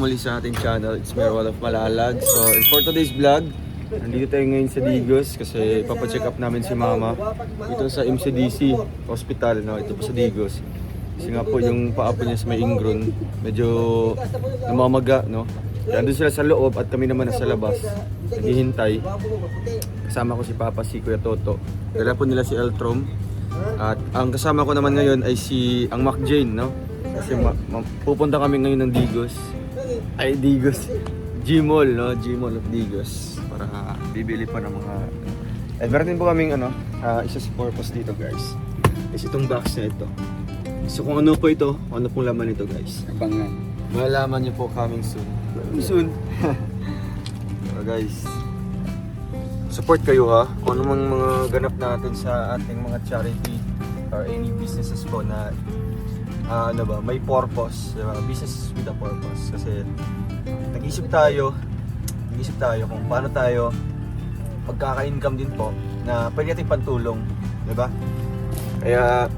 muli sa ating channel. It's Merwal of Malalag. So, for today's vlog, nandito tayo ngayon sa Digos kasi papacheck up namin si Mama dito sa MCDC Hospital, no? Ito po sa Digos. Kasi nga po yung paa po niya sa may ingrown, medyo namamaga, no? Kaya andun sila sa loob at kami naman nasa labas, naghihintay. Kasama ko si Papa, si Kuya Toto. Dala po nila si Eltrom. At ang kasama ko naman ngayon ay si ang Mac Jane, no? Kasi pupunta kami ngayon ng Digos. Ay, Digos. G-Mall, no? G-Mall of Digos. Para bibili pa ng mga... meron din po kaming isa sa purpose dito, guys. Is itong box na ito. So kung ano po ito, ano pong laman ito, guys. Abangan. Malalaman niyo po coming soon. Coming soon. So guys, support kayo ha. Kung ano mga ganap natin sa ating mga charity or any businesses po na may purpose, diba? Business with a purpose. Kasi nag-isip tayo kung paano tayo magkaka-income din po na pwede natin pantulong, diba? Kaya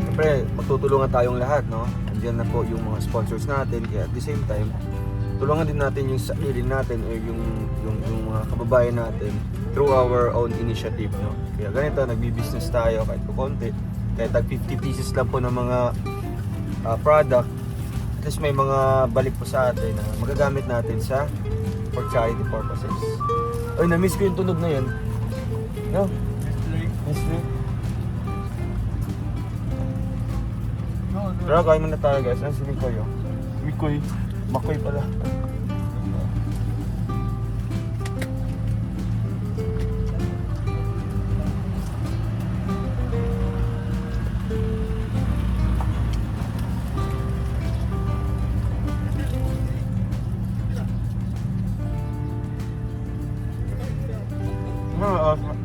siyempre magtutulungan tayong lahat, no? Andiyan na po yung mga sponsors natin, kaya at the same time tulungan din natin yung sarili natin o yung mga kababayan natin through our own initiative, no? Kaya ganito, nagbi-business tayo kahit po konti. Kahit tag 50 pieces lang po ng mga product, at least may mga balik po sa atin na magagamit natin for charity purposes. Ay, na-miss ko yung tunog na yun. No? Miss me. Pero kain muna tayo, guys. Ano si Mikoy? Mikoy. Makoy pala.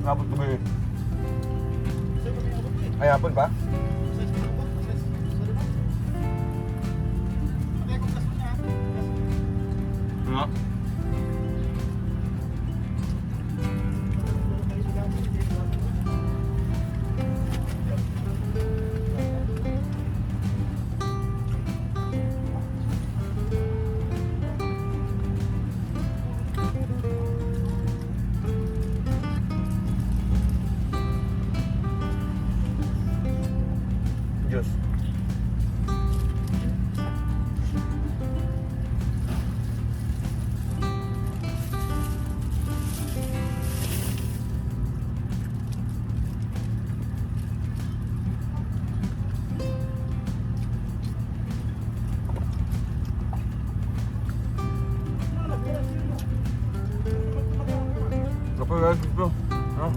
Napot ko ba yun? Ay, hapon pa? Ano? Diyos. Kapag guys, bro. Ano?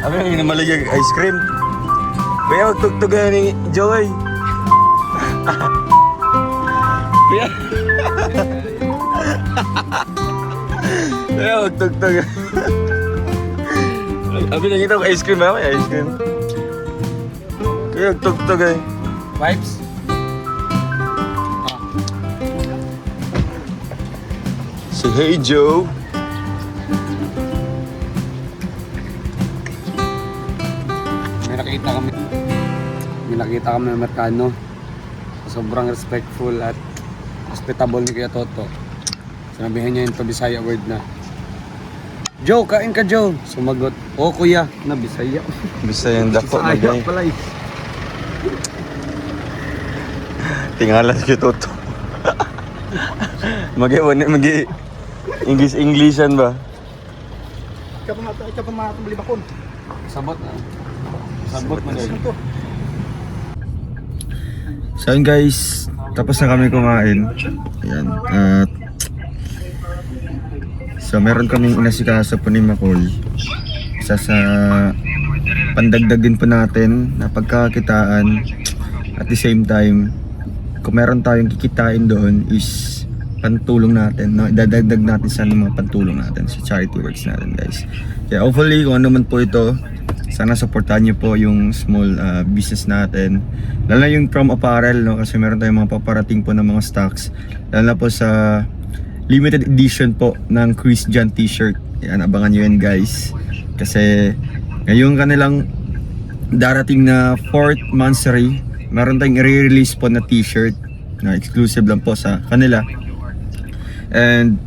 Ano yung malayag ice cream? Kaya magtugtugan ni Joy. Kuya. Kuya, magtugtog. Abi na kita ko ice cream ha? May ice cream. Kuya, magtugtog eh. Vibes? Say hey Joe. May nakita kami ng Mercano. Sobrang respectful at hospitable ni Kuya Toto. Sinabihan niya yung Bisaya word na, Joe, kain ka Joe. Sumagot, oh kuya, na Bisaya. Bisaya yung dako na Bisaya gay. pala eh. Tingalan ko toto. Magi English-Englishan ba? Ikaw pa mga balibakon. Sabot na. Sabot mo din. So yun guys, tapos na kami kumain. Ayan. At so meron kaming inasikaso po ni Makoy. Isa sa pandagdag din po natin na pagkakitaan. At the same time, kung meron tayong kikitain doon is pantulong natin, no? Idadagdag natin sa mga pantulong natin sa charity works natin guys. Kaya hopefully kung ano man po ito, sana supportahan niyo po yung small business natin. Lalo na yung From Apparel, no? Kasi meron tayong mga paparating po ng mga stocks. Lalo na po sa limited edition po ng Chris John t-shirt. Yan, abangan nyo yan guys. Kasi ngayong kanilang darating na 4th monthsary, meron tayong i-release po na t-shirt na exclusive lang po sa kanila. And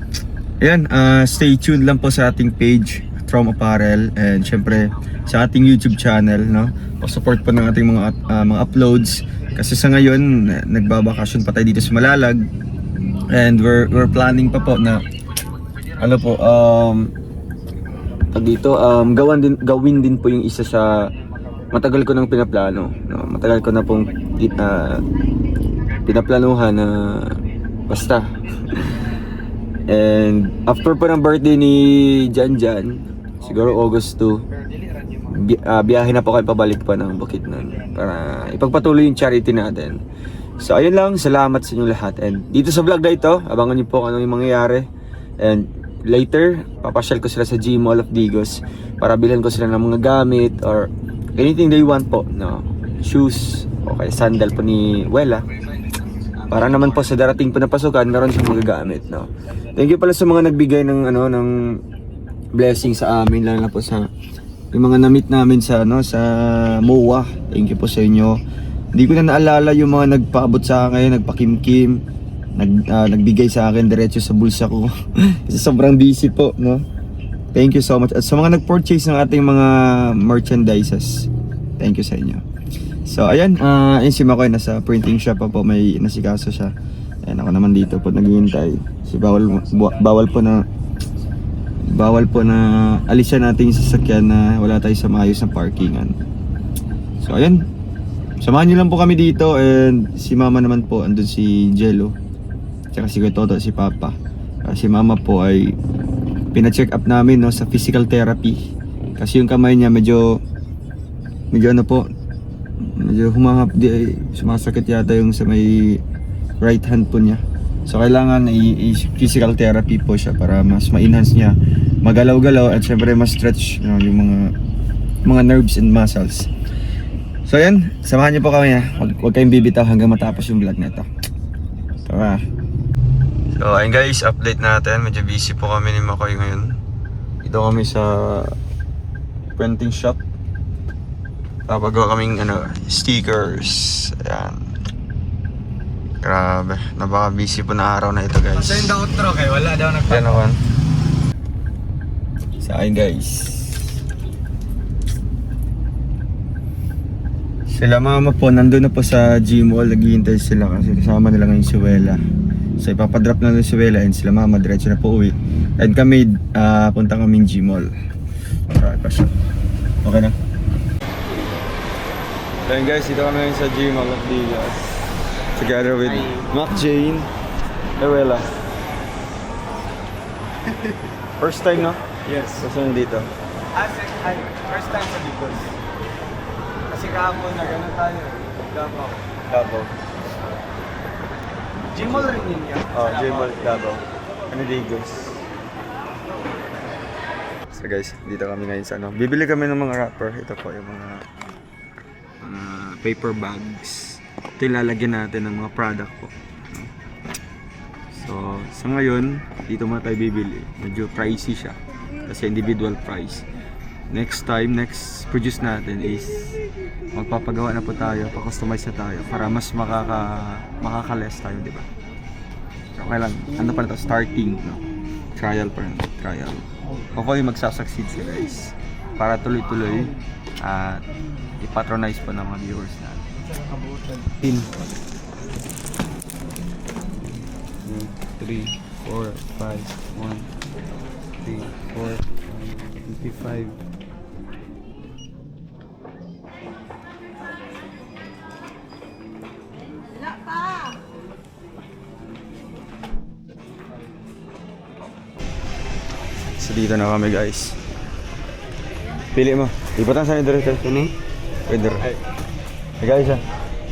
ayan, stay tuned lang po sa ating page From Apparel, and syempre sa ating YouTube channel, no? Pa-support po ng ating mga uploads kasi sa ngayon nagbabakasyon pa tayo dito sa Malalag, and we're planning pa po na ano po gawin din po yung isa sa matagal ko nang pinaplano, no? Matagal ko na pong pinaplanuhan na basta. And after po ng birthday ni Janjan, siguro August 2, biyahe na po kayo pabalik pa ng Bukidnon para ipagpatuloy yung charity natin. So ayun lang, salamat sa inyo lahat. And dito sa vlog na ito, abangan niyo po kung ano yung mangyayari. And later, papasyal ko sila sa G Mall of Digos para bilhan ko sila ng mga gamit or anything they want po, no? Shoes, o kaya sandal po ni Wela. Para naman po sa darating po na pasukan, meron siyang magagamit, no? Thank you pala sa mga nagbigay ng ng blessing sa amin, lalo na po sa yung mga na-meet namin sa sa MOA. Thank you po sa inyo. Hindi ko na naalala yung mga nagpaabot sa akin, nagpakimkim, nagbigay sa akin diretso sa bulsa ko. Kasi sobrang busy po, no? Thank you so much. At sa mga nag-purchase ng ating mga merchandises, thank you sa inyo. So ayan, yun si Makoy, nasa printing shop pa po, may nasikaso siya. Ayan, ako naman dito po naghihintay. Kasi bawal po na alisan natin yung sasakyan na wala tayo sa maayos na parkingan. So ayan, samahan nyo lang po kami dito, and si mama naman po, andun si Jello, tsaka si Toto, si Papa. Si mama po ay pina-check up namin, no, sa physical therapy. Kasi yung kamay niya medyo ano po, medyo sumasakit yata yung sa may right hand po niya. So kailangan i-physical therapy po siya para mas ma-enhance niya, magalaw-galaw, at syempre mas stretch, you know, yung mga nerves and muscles. So yan, samahan niyo po kami ha. Huwag kayong bibitaw hanggang matapos yung vlog na ito. Tara. So ayun guys, update natin. Medyo busy po kami ni Makoy ngayon. Dito kami sa printing shop. Papagawa kaming stickers. Ayan. Grabe, napaka-busy po na araw na ito guys. Sa yung outro kay wala daw Ayan naman. Sa akin guys. Sila mama po, nandun na po sa G Mall. Naghihintay sila kasi kasama nila ngayon si Wela. So ipapadrop na si Wela, and sila mama diretso na po uwi. And kami, punta kaming G Mall. Alright pa siya. Okay na. Ayan guys, dito kami sa G Mall of Digos. Together with Mac Jane, Wela. First time, no? Yes. Kasi nandito. First time sa Digos. Kasi kahapon na gano'n tayo. Davao. Gmall rin yun yan. Oh, J-Mall Davao. Canidigos. So guys, dito kami ngayon sa ano. Bibili kami ng mga wrapper. Ito po yung mga paper bags. Ito yung lalagyan natin ng mga product po. So, sa ngayon, dito muna tayo bibili. Medyo pricey siya. Kasi individual price. Next time, next produce natin is magpapagawa na po tayo, pa-customize na tayo para mas makaka-less tayo, di ba? So, okay lang. Ano pa na to? Starting, no? Trial pa rin. Trial. Hopefully magsasucceed sila guys. Para tuloy-tuloy at i-patronize po ng mga viewers natin. Pin. 3, 4, 5, 1, 3, 4, 25. So dito na kami guys. Pili mo. Ipatan sa ni Director. Ini? Pwede rin. Hey guys ah.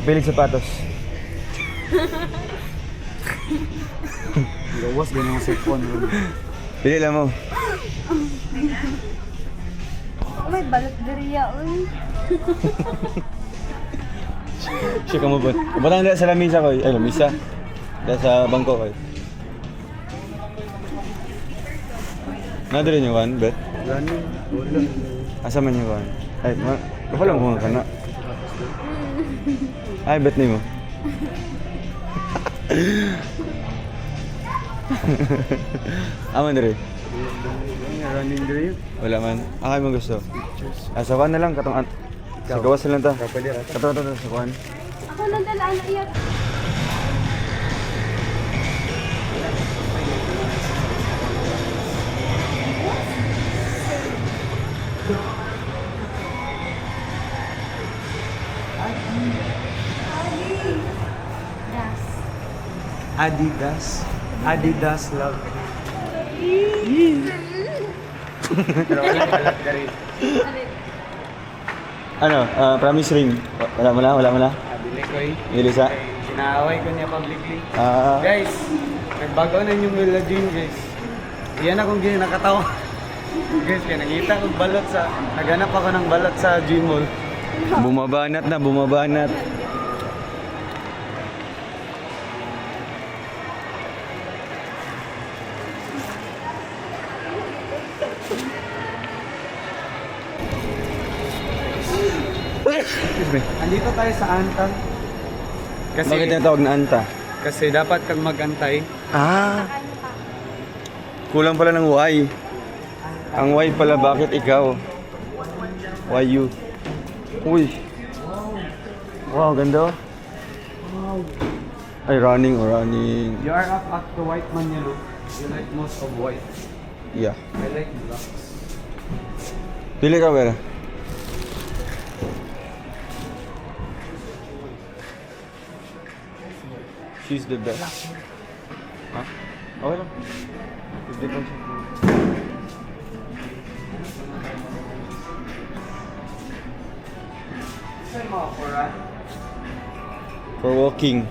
Pili sapatos. Gawas ganyan ang cellphone. Pili lang mo. May balot diriya, uy. Siya ka mo po. Ipatan na sa lamisa ko. Ay lamisa. Dahil sa bangko ko. Nadali niyo kan, bet? Gani. Wala. Asa man niyo kan? Ay, wala ko ka na. Ay, bet ni mo. Aman diri. Running dream. Wala man. Akay mo gusto. Sa kuan na lang katong sa gawas na lang ta. Pwede rata. Kato sa kuan. Ako nang dalaan na iyak. Adidas. Adidas love. Ano, promise ring. Wala mo na. Bili ko eh. Ilisa. Sinaaway ko niya publicly. Ah, Guys, nagbago na yung Willa Jean guys. Iyan akong gini nakatawa. Guys, kaya nakita kong balot sa... Naghanap ako ng balot sa Gmall. bumabanat na, bumabanat. Excuse me. Andito tayo sa Antan. Kasi, Bakit tinatawag na anta? kasi dapat kang magantay. Ah, kulang pala ng Y. Ang Y pala, bakit ikaw? Why you? Uy. Wow, ganda. Ay, running. You are up at the white man yellow. You like most of white. Yeah. I like black. Pili ka, Bella. She's the best. Ha? Okay lang. Hindi pa siya. Saan mo ako, Ran? For walking.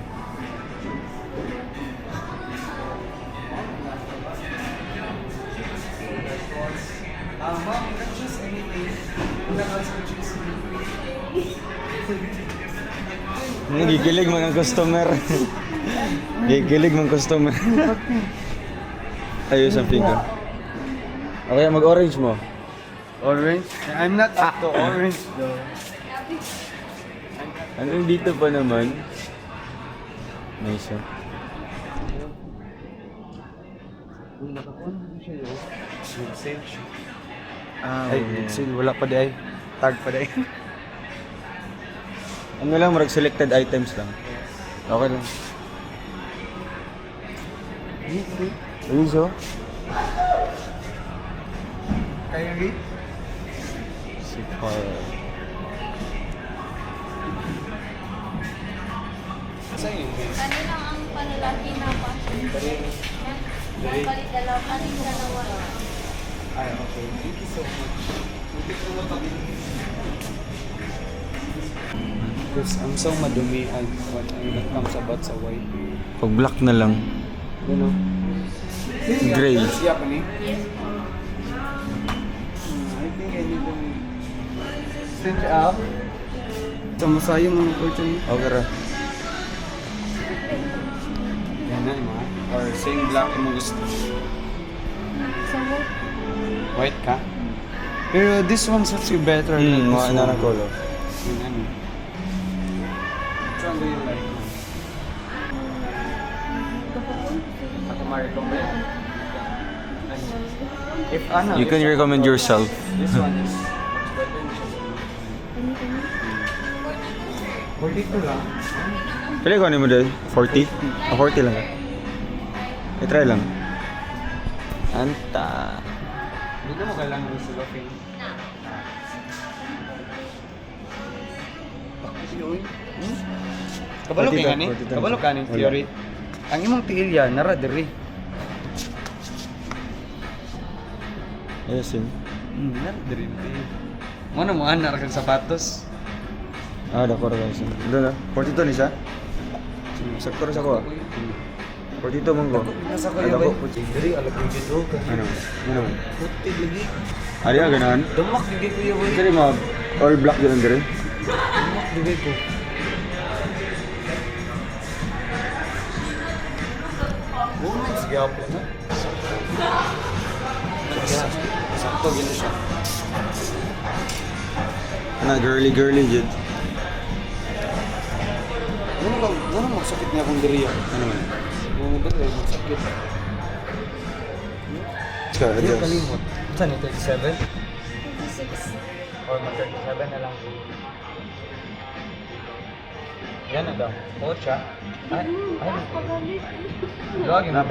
Mom, you can choose anything. You can also choose Gigilig man ang customer. Gigilig man customer. Ayos ang finger. Okay, mag-orange mo. orange. I'm not up to orange though. Hanggang dito pa naman. Nice ah. Kung nakakuha mo siya yun, with sage. Ay, Wala pa di ay. Tag pa di ay. ano lang, marag selected items lang. Okay lang. Ayos oh. Kaya rin? Si Carl. Saan yun? Kanina ang panlalaki na pa. Yan. Balik dalawa. Balik dalawa. Ay, okay. Thank you so much. Because I'm so madumi when it comes about sa white. Pag black na lang. Ano? Gray. Siya pa ni? Yes po. I think I need to send you out. Sama sa'yo mga opportunity. Okay ra. Yan na yung mga. Or same black yung mga gusto. So, White ka? Pero this one suits you better than this Mga na one. color. Yun, ano. Which one do you like? Ako ma-recommend. If ano, You can recommend yourself. this one is much better than this one. 42 lang. Pili ko ano mo dahil? 40? 40 lang. I-try lang. Anta. Hindi na mo kailangan ng cellophane. Kabalo kay gani? 42. Kabalo ka ni Wala. theory. Ang imong tiilya nara diri. Yes, yun. Nara diri. Mo na mo ana ra kag sapatos. Ah, dako ra guys. Doon na. 42 ni siya. Sakto ra sa ko. 42 mong ko. Nasa ko Ah, yung dako. Diri alag yung dito. Ano? Ano? Puti lagi. Ari ah, ganahan. Dumak digay ko yung Kaya mga all black yun dire. Dumak digay ko. Oh, sige ako na. Sakto gino siya. Na girly jud. Ano magsakit niya akong diri yan? Ano man? Ano diri magsakit. Ska, Hindi adjust. kalimot. Saan ni 37? 26. Or mag-37 na lang. Yan na daw. Puot siya. Ay. Pagalit. Lagi mo.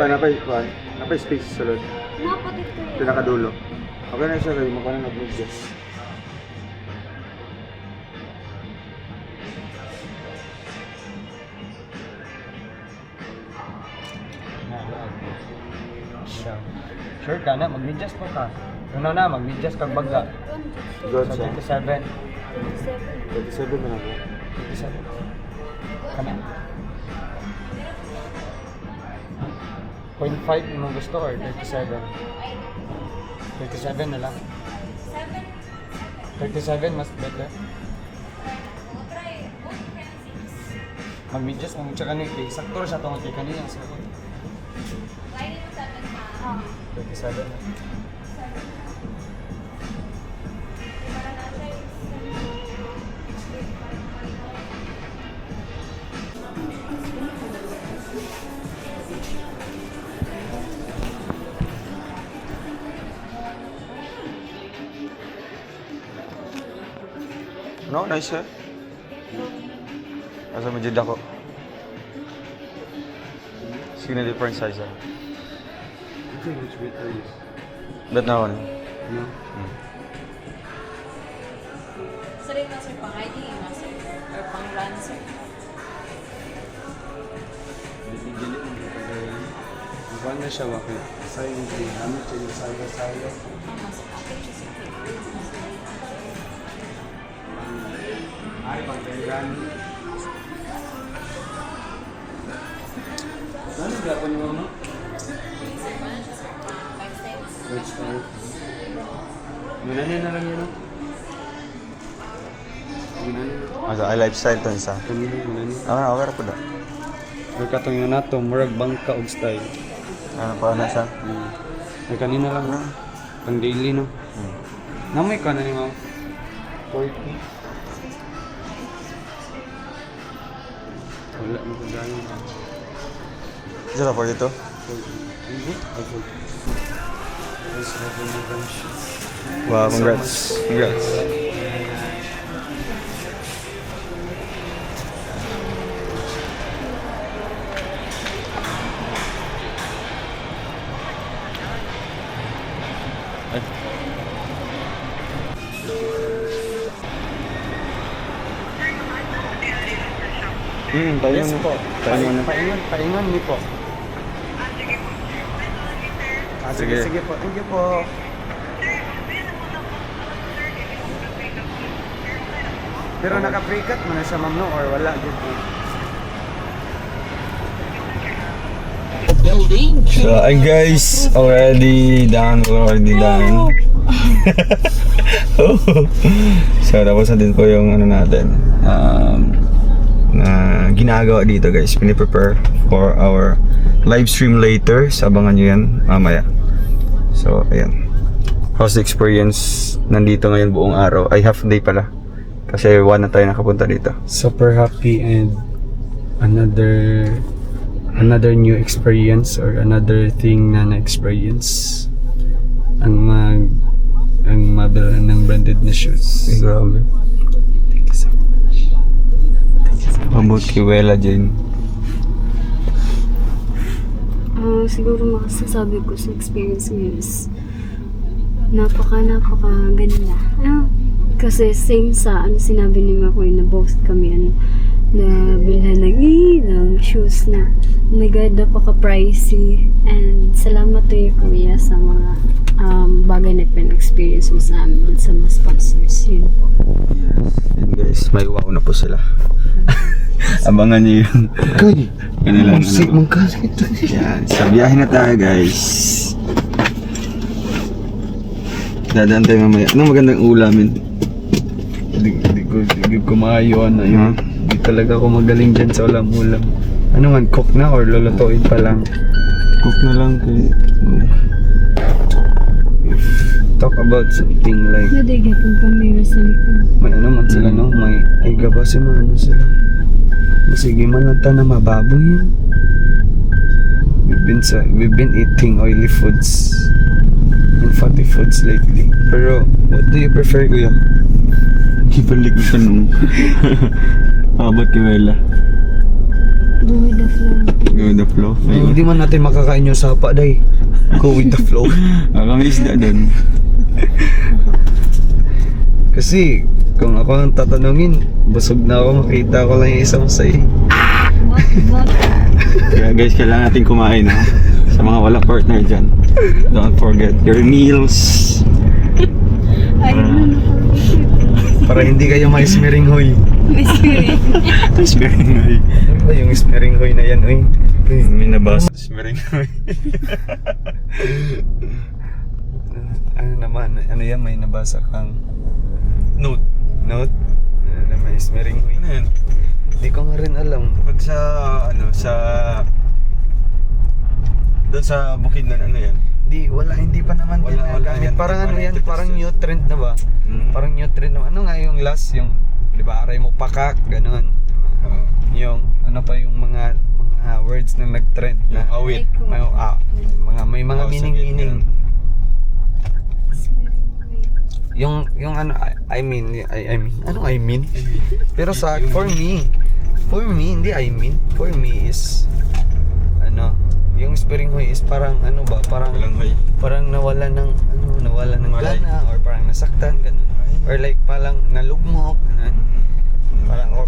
Napay space sa sulod. Napatit ko yun. Pinakadulo. Okay na siya kayo, mukha na nag-adjust. Sure ka na, mag-adjust ko ka. Ano na, mag-adjust kag baga. Good Sa siya. 27. 27. 37 na ako. 27. Kana. 0.5 mo gusto or 37? 37 na lang. 37 mas better. Mag-adjust mo siya kanina. Sakto siya itong kay kanina. Ah. 37 na. No, nice eh. Asa mo jud ako. Sige na different size ah. I think which better is. Bet na ako. No? Sorry na sir, pang ID na sir. Or pang run sir. Dili mo Buwan na siya bakit? Sayang din. Ano siya yung sayo-sayo? Ang mas akin siya sa Ay, pagkailan. Ano gapon mo no? Let's start. Minanin na lang yun no? Minanin na. Asa ay lifestyle to isa. Kanina, minanin. Ah, okay ra pud. May katong yun na to, murag bangka og style. Ano pa na siya? May kanina lang na. Pang daily no? Namoy ka na ni ma'am. 40. Wala mo ko gano'n. Isa na 42. Hindi? Okay. Let's have a new bunch. Wow, congrats. Congrats. Tayo Yes na. po. Tayo na. Paingon niyo po. Sige. Sige po. Thank you po. Pero naka-pre-cut mo na siya ma'am no? Or wala? Good po. So, and guys, already done. We're already done. So, tapos na din po yung ano natin. Na ginagawa dito guys. Piniprepare for our live stream later. Sabangan nyo yan mamaya. So, ayan. How's the experience nandito ngayon buong araw? Ay, half day pala. Kasi 1 na tayo nakapunta dito. Super happy and another new experience or another thing na na-experience ang mabilan ng branded na shoes. Ay, grabe. Thank you so much. Mabot kay Wela, Jane. Siguro makasasabi ko sa experience ngayon is napaka ganda. Kasi same sa sinabi ni Makoy na both kami na bilhan ng shoes na oh my god, napaka-pricey. And salamat to you, Kuya, sa mga bagay na pin-experience mo sa amin sa mga sponsors. Yun po. Yes. And guys, may wow na po sila. Abangan niyo yung kanilang Yan. Sa biyahe na tayo guys. Dadaan tayo mamaya. Anong magandang ulamin? Hindi ko maayo yun. Hindi talaga ako magaling dyan sa ulam-ulam. Ano man, cook na or lulutuin pa lang? Cook na lang kay... Talk about something like Nadigapon kami sa likod. may ano man sila no? May ay gabasi man ano sila. Sige man lang ta na mababoy yan. We've been eating oily foods and fatty foods lately. Pero what do you prefer, kuya? Ibalik ko siya nung... Abot kay Wela. Go with the flow. Go with the flow. Hindi man natin makakain yung sapa, day. Go with the flow. Kami isda dun. Kasi kung ako ang tatanungin, busog na ako, makita ko lang yung isang say. What? Kaya guys, kailangan natin kumain ha. Sa mga wala partner dyan. Don't forget your meals. Ayun na Para hindi kayo may smeringhoy. Smeringhoy. Ano ba yung smeringhoy na yan, oy? May nabasa. Smeringhoy. Ano naman, ano yan, may nabasa kang Note. note? Na may smeringhoy. Ano yan? Hindi ko nga rin alam. Pag sa doon sa bukid na ano yan? Hindi pa naman Wala ginagamit. yan. Parang ano Parang yan, ito parang kasi. new trend na ba? Parang new trend na. Ano nga yung last, yung, di ba, aray mo pakak, ganun. Yung, ano pa yung mga words na nag-trend na. Yung awit. May mga Oh, meaning. sige, Yung ano, I mean, ano I mean? Pero sa, for me, hindi I mean. For me is, ano, yung smeringhoy is parang ano ba, parang nawala ng Malay. gana or parang nasaktan ganun. Or like parang nalugmok ganun.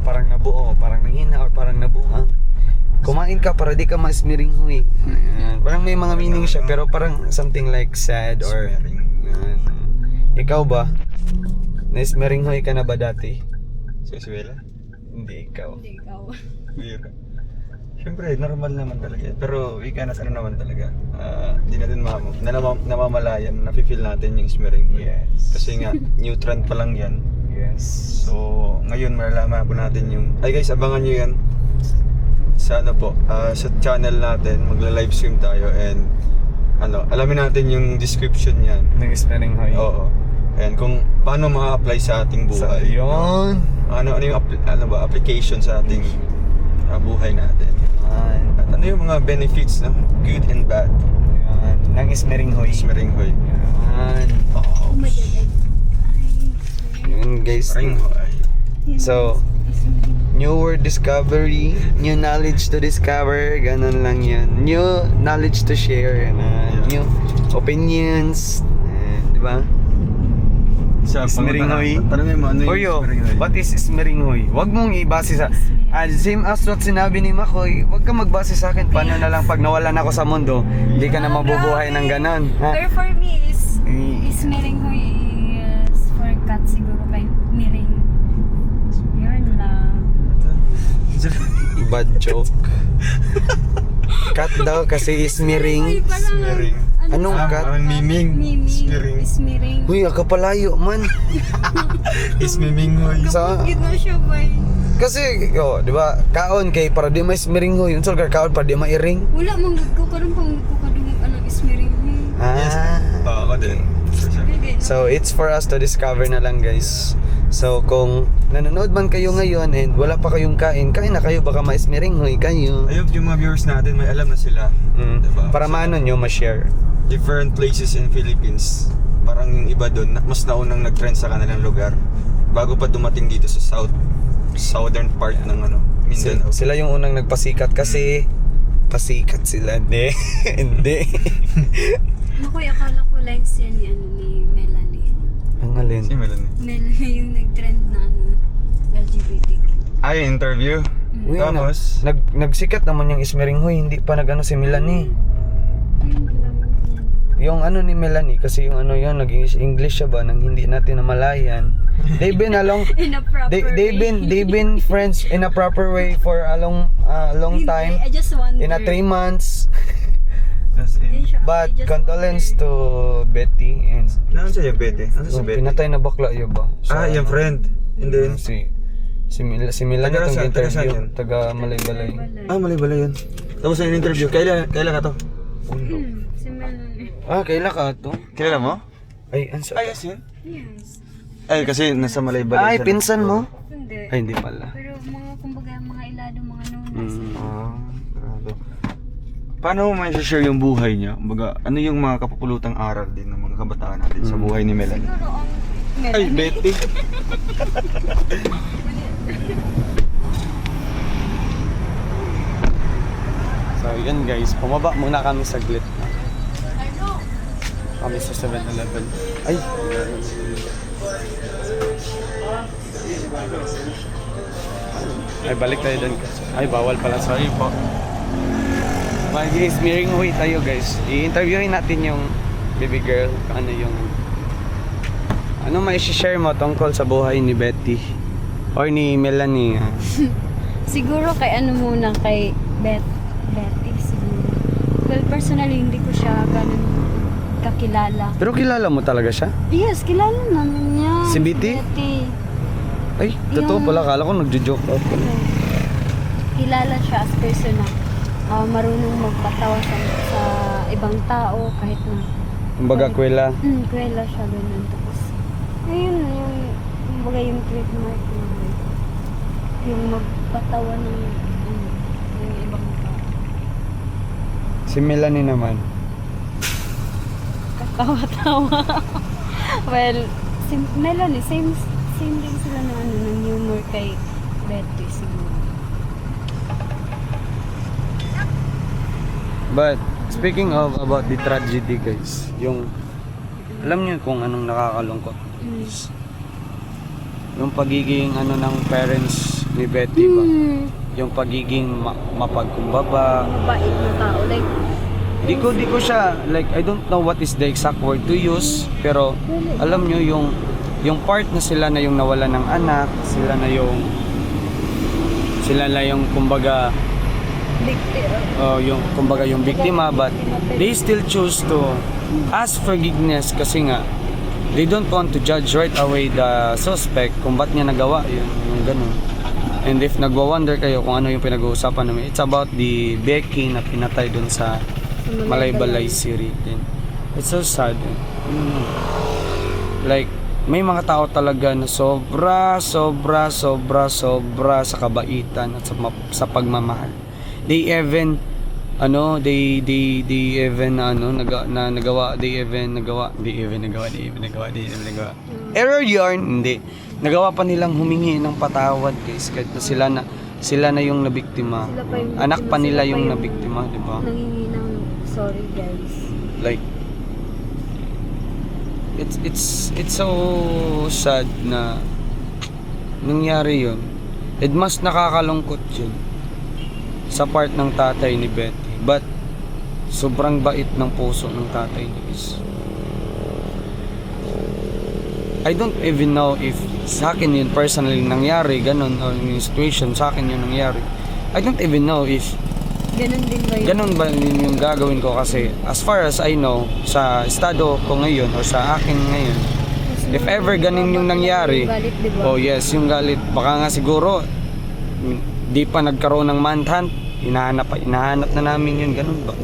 Parang nabuo, parang nanghina or parang nabuang. Kumain ka para di ka ma-smeringhoy. Ayan. Parang may mga meaning siya pero parang something like sad or ayan. Ikaw ba? Na-smeringhoy ka na ba dati? Sa Wela? Hindi ikaw. Hindi ikaw. Bira. Siyempre, normal naman talaga. Pero ika na ano naman talaga. Hindi natin namamalayan, nafe-feel natin yung smeringhoy. Yes. Kasi nga, new trend pa lang yan. Yes. So, ngayon malalaman po natin yung... Ay guys, abangan nyo yan sa ano po, sa channel natin. Magla-live stream tayo and alamin natin yung description yan. Nag-smeringhoy. Oo. And kung paano ma-apply sa ating buhay. Yun. Ano yung application sa ating buhay natin. At ano yung mga benefits, no? Good and bad. Yan. Nang smeringhoy. Smeringhoy. Yan. Oh my god. Yun guys. Smeringhoy. So, new word discovery, new knowledge to discover, ganun lang yan. New knowledge to share, new opinions, di ba? Sa Smeringhoy. Tanongin mo ano yung Oryo, smeringhoy? what is smeringhoy? Huwag mong ibase sa... same as what sinabi ni Makoy, huwag kang magbase sa akin. Paano na lang pag nawalan ako sa mundo, hindi ka na mabubuhay ng ganon. Pero for me is smeringhoy is for cat siguro kay miring. Yun lang. Bad joke. cut daw kasi ismiring. Smearing. Anong cut? Miming. Smearing. Ismiring. Uy, akapalayo man. Ismiming hoy. Sa Gino siya ba? kasi di ba? Kaon kay para di may ismiring ho. Yun so kaon para di mairing. Wala manggod ko karon pang ko kadungog anang ismiring. Yes. Ah. Ako din. For sure. So it's for us to discover na lang, guys. So kung nanonood man kayo ngayon and wala pa kayong kain na kayo, baka maismiring hoy kayo. Ayun, yung mga viewers natin, may alam na sila. Diba? Para maano nyo ma-share. Different places in Philippines. Parang yung iba doon, mas naunang nag-trend sa kanilang lugar. Bago pa dumating dito sa southern part ng Mindanao. Sila yung unang nagpasikat kasi pasikat sila. Hindi. Hindi. Makoy akala ko lines yan ni Melanie. Ang alin. Si Melanie. Melanie yung nag-trend na LGBTQ. Ay, interview. Uy, Tapos, nagsikat naman yung ismiring hoy, hindi pa nag-ano si Melanie. Yung ni Melanie kasi yung yun naging English siya ba nang hindi natin namalayan. They've been In a proper they've been friends in a proper way for a long time. I just wonder. In a 3 months. as in. But condolence to Betty and Naan siya yung Betty? Naan siya si Betty? pinatay na bakla yun ba? Yung friend. And then, si Melanie Taga itong saan? Taga saan interview yun? taga Malaybalay. mali yun. Tapos yung interview, kailan ka to? Si Melanie. Kaila ka to? Kilala mo? Ay, ansa? Ay, asin? Yes. Ay, kasi nasa Malaybalay Ay, pinsan mo? Hindi. Ay, hindi pala. Pero kumbaga mga ilado, mga nunas. Grabe. Paano mo may share yung buhay niya? Kumbaga, ano yung mga kapupulutang aral din ng mga kabataan natin sa buhay ni Melanie? Siguro ang Ay, Melanie. Betty! So yun guys, pumaba muna kami saglit. Ano? Kami sa 7-Eleven. Ay! Ay, balik tayo doon kasi. Ay, bawal pala. Sorry po. Mag-smearing away tayo guys. I-interviewin natin yung baby girl. Ano yung... Ano may share mo tungkol sa buhay ni Betty? Or ni Melanie? Siguro kay muna kay Betty siguro. Well, personally hindi ko siya ganun kakilala. Pero kilala mo talaga siya? Yes, kilala namin niya. Si Betty? Ay, totoo Yung- pala. Kala ko nagjo-joke out ka. Kilala siya as person na marunong magpatawa sa ibang tao kahit na Kumbaga, kwela. kwela siya ganun. Tapos, ayun kumbaga yung trademark niya. Yung magpatawa ng ibang tao. Si Melanie naman. Katawa-tawa. Well, si Melanie, same din sila na ng humor kay Betty siguro. But, speaking of about the tragedy guys, yung, alam niyo kung anong nakakalungkot? Yung pagiging ng parents ni Betty ba? Yung pagiging mapagkumbaba. Mabait na tao. Like, Di ko siya, like, I don't know what is the exact word to use, pero alam nyo yung part na sila na yung nawala ng anak, sila na yung kumbaga yung biktima, but they still choose to ask forgiveness kasi nga they don't want to judge right away the suspect kung ba't niya nagawa yung ganun. And if nagwa-wonder kayo kung ano yung pinag-uusapan namin, it's about the Becky na pinatay dun sa Malaybalay City. It's so sad. Like, may mga tao talaga na sobra sa kabaitan at sa pagmamahal. They even error yarn, hindi. Nagawa pa nilang humingi ng patawad guys kahit na sila na yung nabiktima. Sila pa yung Anak pa nila sila pa yung yung nabiktima, di ba? nangingi ng sorry guys. Like it's so sad na nangyari yun. It mas nakakalungkot yun sa part ng tatay ni Betty, but sobrang bait ng puso ng tatay ni Miss. I don't even know if sa akin yun personally nangyari ganun, or yung situation sa akin yun nangyari. I don't even know if Ganun din ba yun? Ganun ba din yung gagawin ko kasi as far as I know, sa estado ko ngayon or sa akin ngayon, if ever ganun yung nangyari, Galit, di ba? oh yes, yung galit, baka nga siguro di pa nagkaroon ng manhunt, hinahanap na namin yun, ganun ba?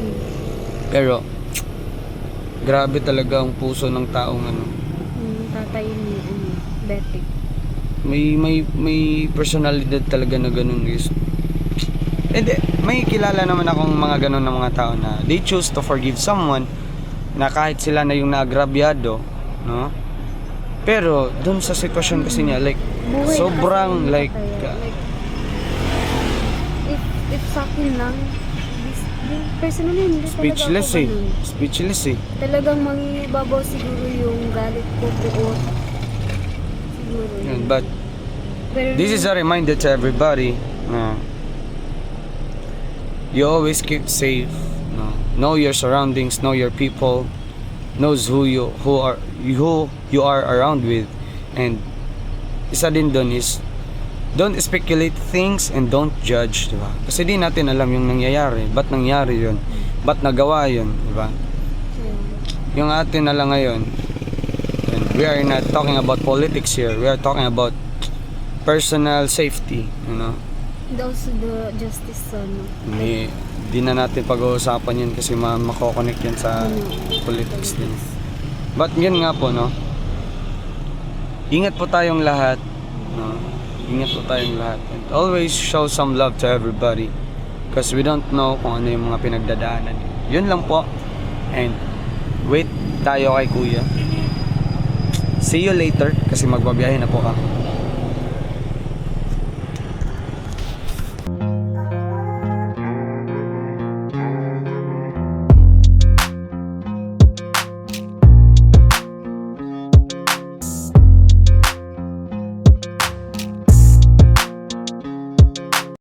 Pero grabe talaga ang puso ng taong ano. Yung tatay ni Betty. May personalidad talaga na ganun, guys. And may kilala naman akong mga ganun na mga tao na they choose to forgive someone na kahit sila na yung naagrabyado, no? Pero dun sa sitwasyon kasi niya, like Buhay na sobrang kasi yung like tatay. If sa akin lang, personally hindi speechless talaga eh. ako ganun. Speechless eh. Talagang mangibabaw siguro yung galit ko buot. Siguro. Yun, but Pero this is a reminder to everybody na you always keep safe. No? Know your surroundings, know your people, knows who you are around with, and isa din doon is don't speculate things and don't judge, di ba? Kasi di natin alam yung nangyayari, ba't nangyari yun, ba't nagawa yun, di ba? Yung atin na lang ngayon, and we are not talking about politics here, we are talking about personal safety, you know. and also the justice ano. Di na natin pag-uusapan yun kasi mako-connect yan sa politics din. But yun nga po, no, ingat po tayong lahat, no? Ingat po tayong lahat, and always show some love to everybody because we don't know kung ano yung mga pinagdadaanan. Yun lang po, and wait tayo kay kuya. See you later kasi magbabiyahe na po kami.